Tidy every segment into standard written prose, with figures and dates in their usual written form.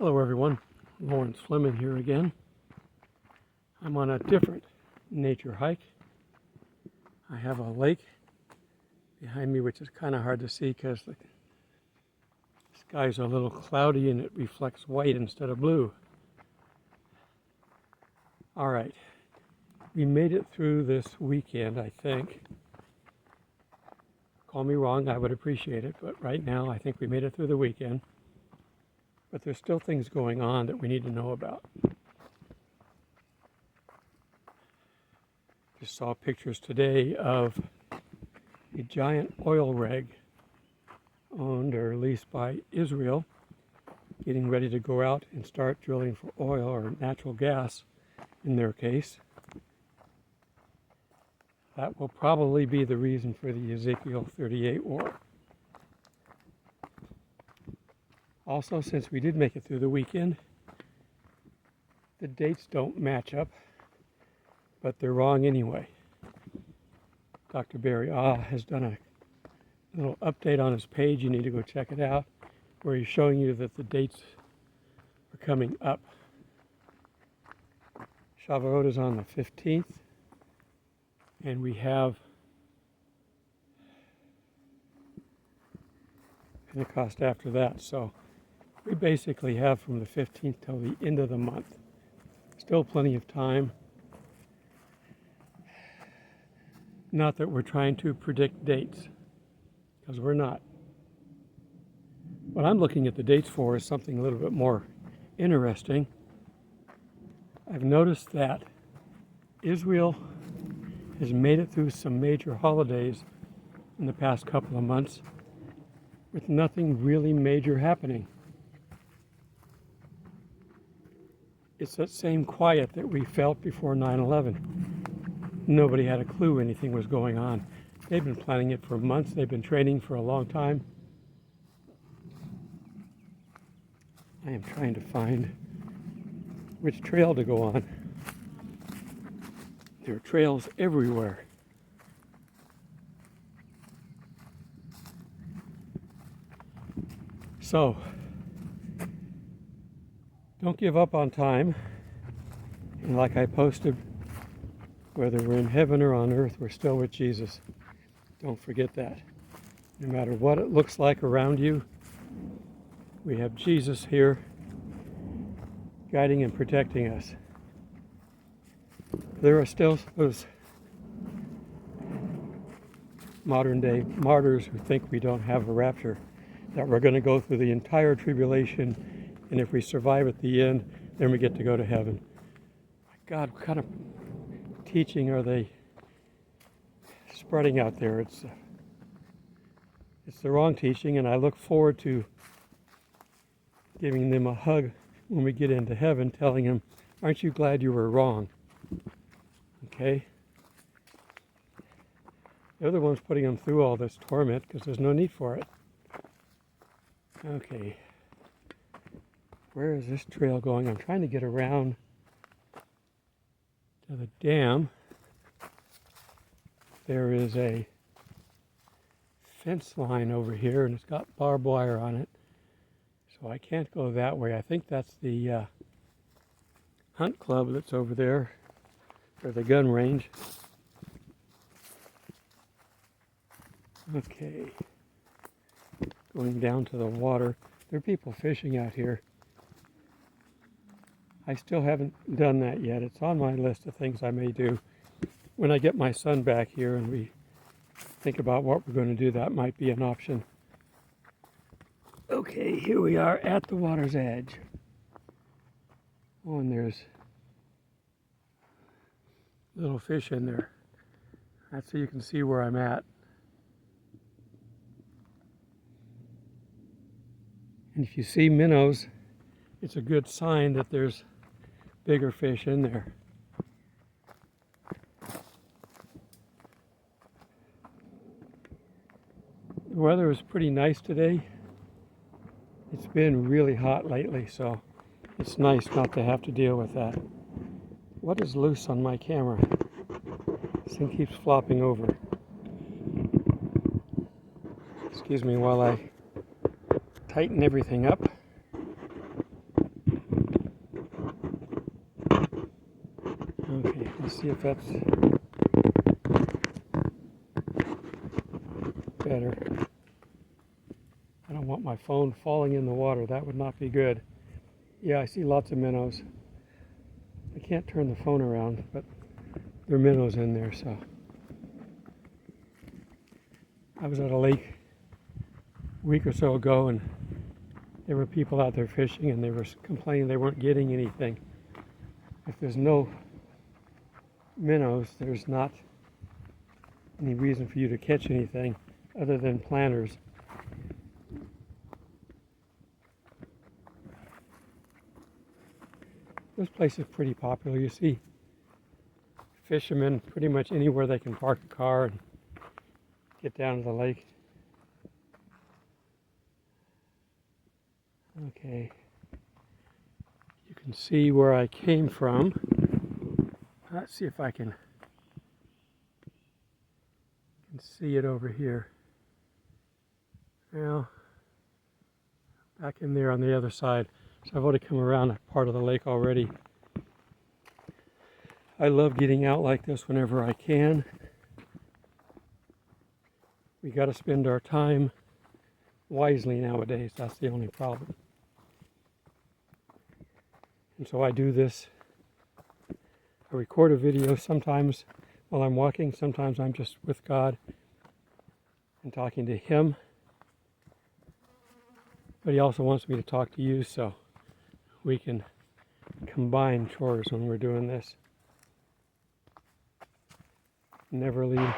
Hello everyone, Lawrence Fleming here again. I'm on a different nature hike. I have a lake behind me which is kind of hard to see because the sky's a little cloudy and it reflects white instead of blue. Alright, we made it through this weekend, I think. Call me wrong, I would appreciate it, but right now I think we made it through the weekend. But there's still things going on that we need to know about. Just saw pictures today of a giant oil rig owned or leased by Israel getting ready to go out and start drilling for oil or natural gas in their case. That will probably be the reason for the Ezekiel 38 war. Also, since we did make it through the weekend, the dates don't match up, but they're wrong anyway. Dr. Barry has done a little update on his page. You need to go check it out, where he's showing you that the dates are coming up. Shavuot is on the 15th, and we have Pentecost after that. So we basically have from the 15th till the end of the month. Still plenty of time. Not that we're trying to predict dates, because we're not. What I'm looking at the dates for is something a little bit more interesting. I've noticed that Israel has made it through some major holidays in the past couple of months with nothing really major happening. It's that same quiet that we felt before 9/11. Nobody had a clue anything was going on. They've been planning it for months. They've been training for a long time. I am trying to find which trail to go on. There are trails everywhere. So, don't give up on time. And like I posted, whether we're in heaven or on earth, we're still with Jesus. Don't forget that. No matter what it looks like around you, we have Jesus here guiding and protecting us. There are still those modern day martyrs who think we don't have a rapture, that we're going to go through the entire tribulation, and if we survive at the end, then we get to go to heaven. My God, what kind of teaching are they spreading out there? It's the wrong teaching, and I look forward to giving them a hug when we get into heaven, telling them, aren't you glad you were wrong? Okay? They're the ones putting them through all this torment because there's no need for it. Okay. Where is this trail going? I'm trying to get around to the dam. There is a fence line over here, and it's got barbed wire on it. So I can't go that way. I think that's the hunt club that's over there, or the gun range. Okay. Going down to the water. There are people fishing out here. I still haven't done that yet. It's on my list of things I may do. When I get my son back here and we think about what we're going to do, that might be an option. Okay, here we are at the water's edge. Oh, and there's little fish in there. That's so you can see where I'm at. And if you see minnows, it's a good sign that there's bigger fish in there. The weather is pretty nice today. It's been really hot lately, so it's nice not to have to deal with that. What is loose on my camera? This thing keeps flopping over. Excuse me while I tighten everything up. See if that's better. I don't want my phone falling in the water. That would not be good. Yeah, I see lots of minnows. I can't turn the phone around, but there are minnows in there, so. I was at a lake a week or so ago, and there were people out there fishing, and they were complaining they weren't getting anything. If there's no minnows, there's not any reason for you to catch anything other than planters. This place is pretty popular. You see fishermen pretty much anywhere they can park a car and get down to the lake. Okay, you can see where I came from. Let's see if I can see it over here. Well, back in there on the other side. So I've already come around that part of the lake already. I love getting out like this whenever I can. We got to spend our time wisely nowadays. That's the only problem. And so I do this. I record a video sometimes while I'm walking. Sometimes I'm just with God and talking to Him. But He also wants me to talk to you, so we can combine chores when we're doing this. Never leave.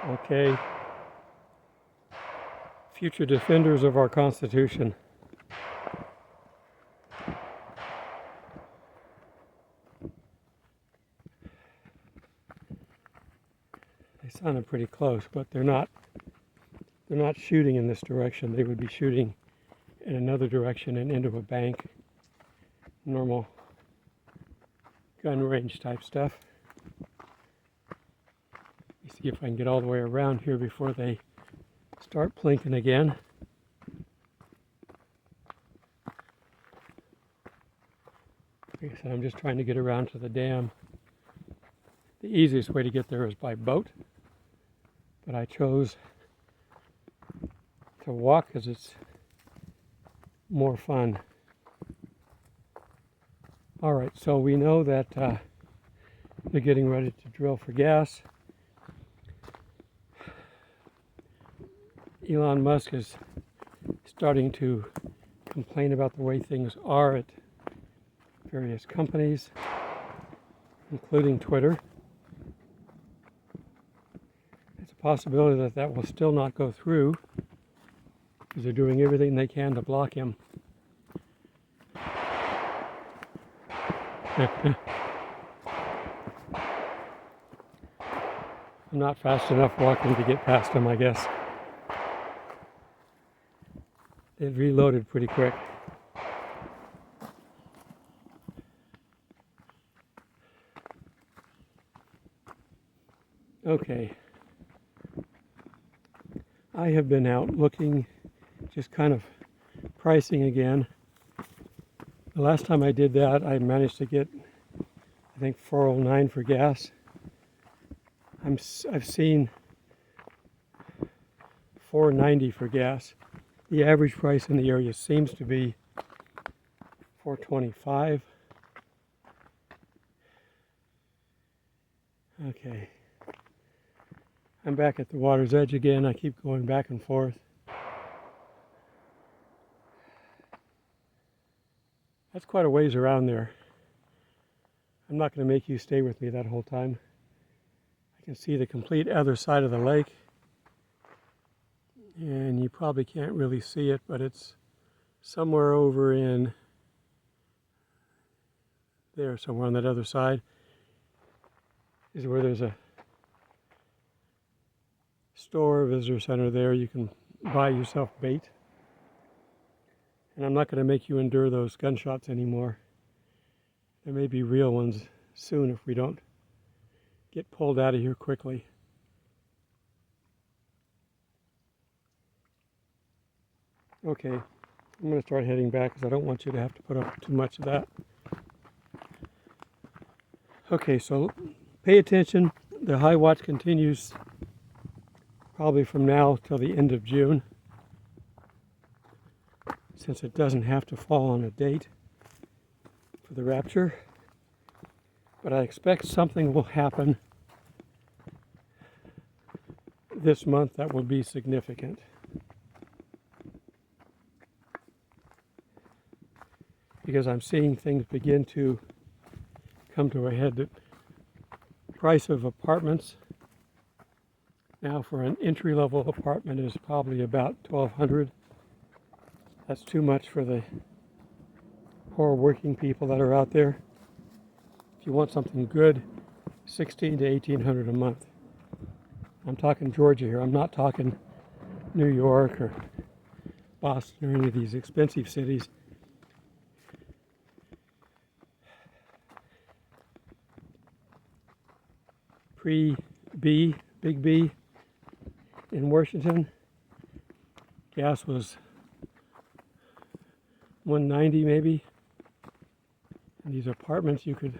Okay. Future defenders of our Constitution. They sounded pretty close, but they're not shooting in this direction. They would be shooting in another direction and into a bank. Normal gun range type stuff. Let me see if I can get all the way around here before they start plinking again. Like I said, I'm just trying to get around to the dam. The easiest way to get there is by boat, but I chose to walk because it's more fun. All right, so we know that they're getting ready to drill for gas. Elon Musk is starting to complain about the way things are at various companies, including Twitter. It's a possibility that that will still not go through because they're doing everything they can to block him. I'm not fast enough walking to get past him, I guess. It reloaded pretty quick. Okay. I have been out looking, just kind of pricing again. The last time I did that, I managed to get, I think, $4.09 for gas. I've seen $4.90 for gas. The average price in the area seems to be $4.25. Okay. I'm back at the water's edge again. I keep going back and forth. That's quite a ways around there. I'm not going to make you stay with me that whole time. I can see the complete other side of the lake. And you probably can't really see it, but it's somewhere over in there, somewhere on that other side is where there's a store, visitor center there. You can buy yourself bait. And I'm not going to make you endure those gunshots anymore. There may be real ones soon if we don't get pulled out of here quickly. Okay, I'm going to start heading back because I don't want you to have to put up too much of that. Okay, so pay attention. The high watch continues probably from now till the end of June, since it doesn't have to fall on a date for the rapture. But I expect something will happen this month that will be significant. Because I'm seeing things begin to come to a head. The price of apartments now for an entry-level apartment is probably about $1,200. That's too much for the poor working people that are out there. If you want something good, $1,600 to $1,800 a month. I'm talking Georgia here. I'm not talking New York or Boston or any of these expensive cities. Pre-B, Big B, in Washington, gas was $190 maybe. And these apartments you could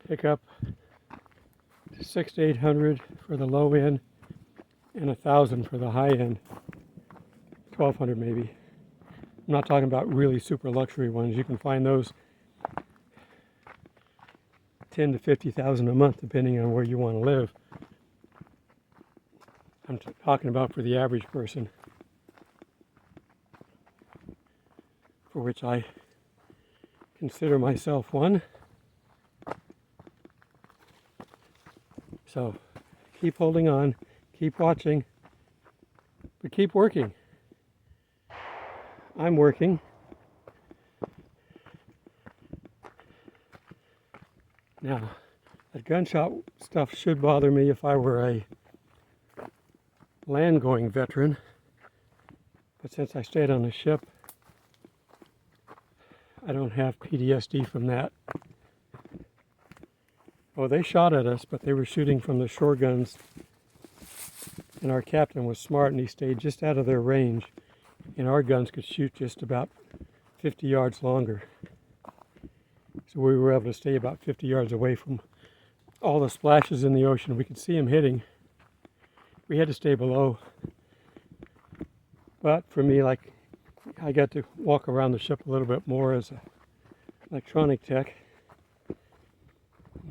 pick up $600 to $800 for the low end and $1,000 for the high end. $1,200 maybe. I'm not talking about really super luxury ones. You can find those $10,000 to $50,000 a month, depending on where you want to live. I'm talking about for the average person, for which I consider myself one. So keep holding on, keep watching, but keep working. I'm working. Now, that gunshot stuff should bother me if I were a land-going veteran, but since I stayed on a ship, I don't have PTSD from that. Oh, they shot at us, but they were shooting from the shore guns, and our captain was smart and he stayed just out of their range, and our guns could shoot just about 50 yards longer. So we were able to stay about 50 yards away from all the splashes in the ocean. We could see them hitting. We had to stay below. But for me, like, I got to walk around the ship a little bit more as an electronic tech.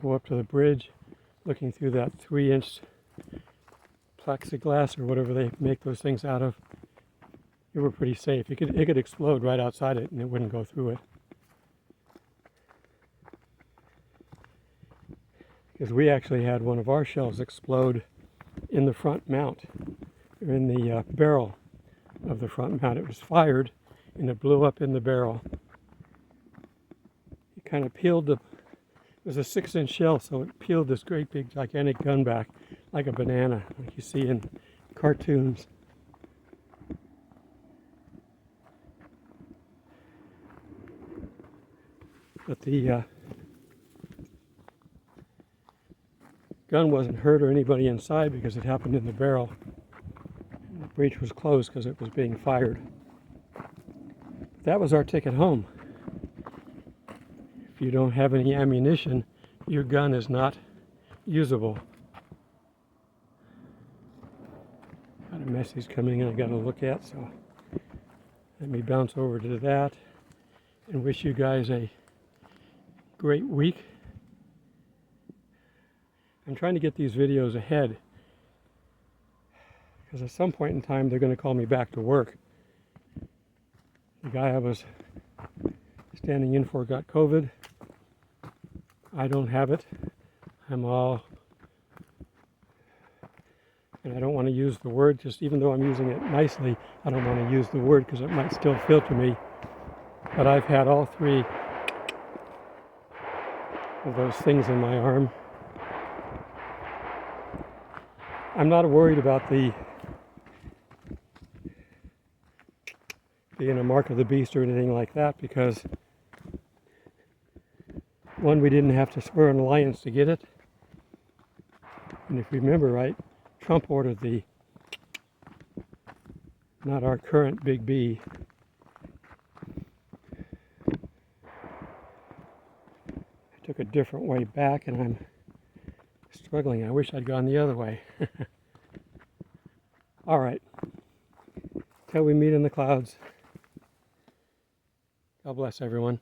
Go up to the bridge, looking through that 3-inch plexiglass or whatever they make those things out of. You were pretty safe. It could explode right outside it and it wouldn't go through it. Because we actually had one of our shells explode in the front mount, or in the barrel of the front mount. It was fired and it blew up in the barrel. It kind of peeled it was a 6-inch shell, so it peeled this great big gigantic gun back like a banana, like you see in cartoons. But the gun wasn't hurt or anybody inside because it happened in the barrel. And the breech was closed because it was being fired. That was our ticket home. If you don't have any ammunition, your gun is not usable. Got a message coming in I got to look at, so let me bounce over to that and wish you guys a great week. I'm trying to get these videos ahead because at some point in time they're going to call me back to work. The guy I was standing in for got COVID. I don't have it. I'm all, and I don't want to use the word, just even though I'm using it nicely, I don't want to use the word because it might still filter me. But I've had all 3 of those things in my arm. I'm not worried about being a mark of the beast or anything like that because, one, we didn't have to swear an alliance to get it, And if you remember right, Trump ordered not our current Big B. I took a different way back and I'm struggling. I wish I'd gone the other way. All right. Till we meet in the clouds. God bless everyone.